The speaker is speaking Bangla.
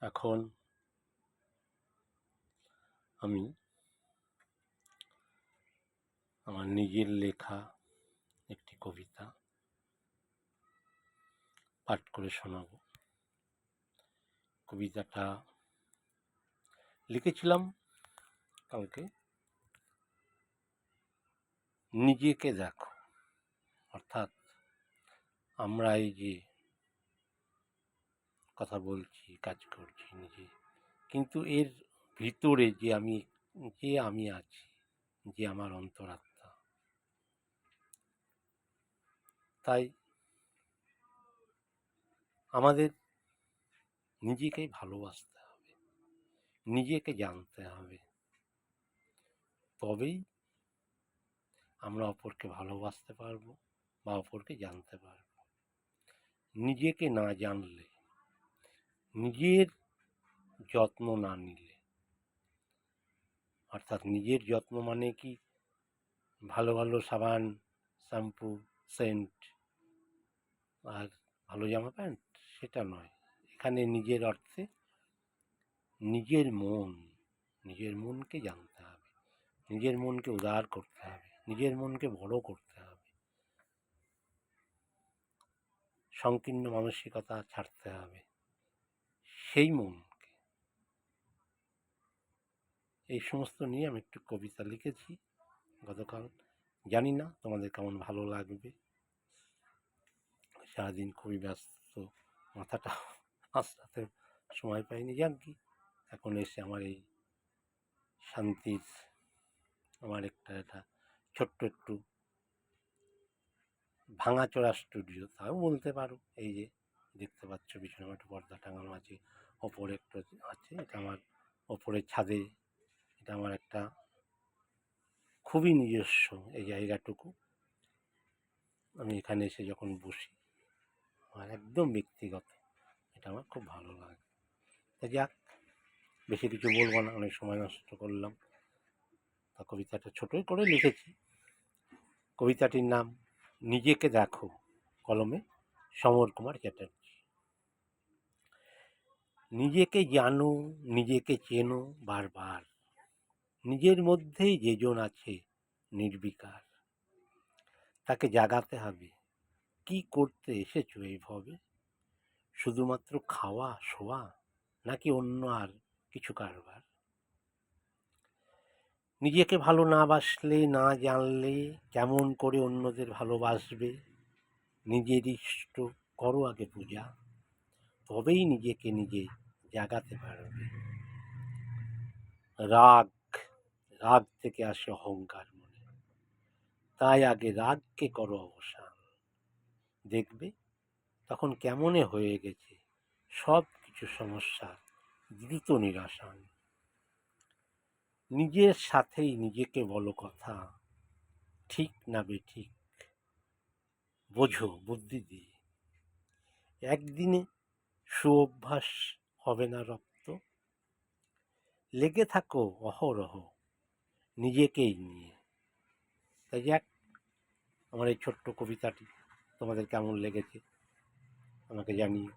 এখন আমি আমার নিজের লেখা একটি কবিতা পাঠ করে শোনাব। কবিতাটা লিখেছিলাম কালকে। নিজেকে দেখো, অর্থাৎ আমরা এই যে কথা বলছি, কাজ করছি নিজে, কিন্তু এর ভিতরে যে আমি আছি, যে আমার অন্তরাত্মা, তাই আমাদের নিজেকেই ভালোবাসতে হবে, নিজেকে জানতে হবে, তবেই আমরা অপরকে ভালোবাসতে পারবো বা অপরকে জানতে পারবো। নিজেকে না জানলে, নিজের যত্ন না নিলে, অর্থাৎ নিজের যত্ন মানে কি ভালো ভালো সাবান, শ্যাম্পু, সেন্ট আর ভালো জামা প্যান্ট, সেটা নয়। এখানে নিজের অর্থে নিজের মনকে জানতে হবে, নিজের মনকে উদার করতে হবে, নিজের মনকে বড় করতে হবে, সংকীর্ণ মানসিকতা ছাড়তে হবে সেই মনকে। এই সমস্ত নিয়ে আমি একটু কবিতা লিখেছি গতকাল। জানি না তোমাদের কেমন ভালো লাগবে। সারাদিন খুবই ব্যস্ত, মাথাটা আঁচড়াতে সময় পাইনি। জান কি, এখন এসে আমার এই শান্তির, আমার এটা ছোট্ট একটু ভাঙাচোরা স্টুডিও, তাও বলতে পারো। এই যে দেখতে পাচ্ছ পিছনে একটা পর্দা টাঙানো আছে, ওপরে একটা আছে, এটা আমার ওপরের ছাদে। এটা আমার একটা খুবই নিজস্ব এই জায়গাটুকু। আমি এখানে এসে যখন বসি, আমার একদম ব্যক্তিগত, এটা আমার খুব ভালো লাগে। তা যাক, বেশি কিছু বলবো না, অনেক সময় নষ্ট করলাম। তা কবিতাটা ছোটোই করে লিখেছি। কবিতাটির নাম নিজেকে দেখো, কলমে সমর কুমার চ্যাটার্জি। নিজেকে জানো, নিজেকে চেনো বারবার, নিজের মধ্যেই যেজন আছে নির্বিকার, তাকে জাগাতে হবে। কি করতে এসেছো এই ভবে? শুধুমাত্র খাওয়া শোয়া, নাকি অন্য আর কিছু কারবার? নিজেকে ভালো না বাসলে, না জানলে কেমন করে অন্যদের ভালোবাসবে? নিজের ইষ্ট করো আগে পূজা, তবেই নিজেকে নিজে জাগাতে পারবে। রাগ, রাগ থেকে আসে অহংকার মনে, তাই আগে রাগকে করো অবসান। দেখবে তখন কেমনে হয়ে গেছে সব কিছু সমস্যা দ্রুত নিরসন। নিজের সাথেই নিজেকে বলো কথা, ঠিক না বেঠিক বোঝো বুদ্ধি দিয়ে। একদিনে সুঅভ্যাস হবে না রপ্ত, লেগে থাকো অহরহ নিজেকেই নিয়ে। তাই যাক, আমার এই ছোট্ট কবিতাটি তোমাদের কেমন লেগেছে আমাকে জানিও।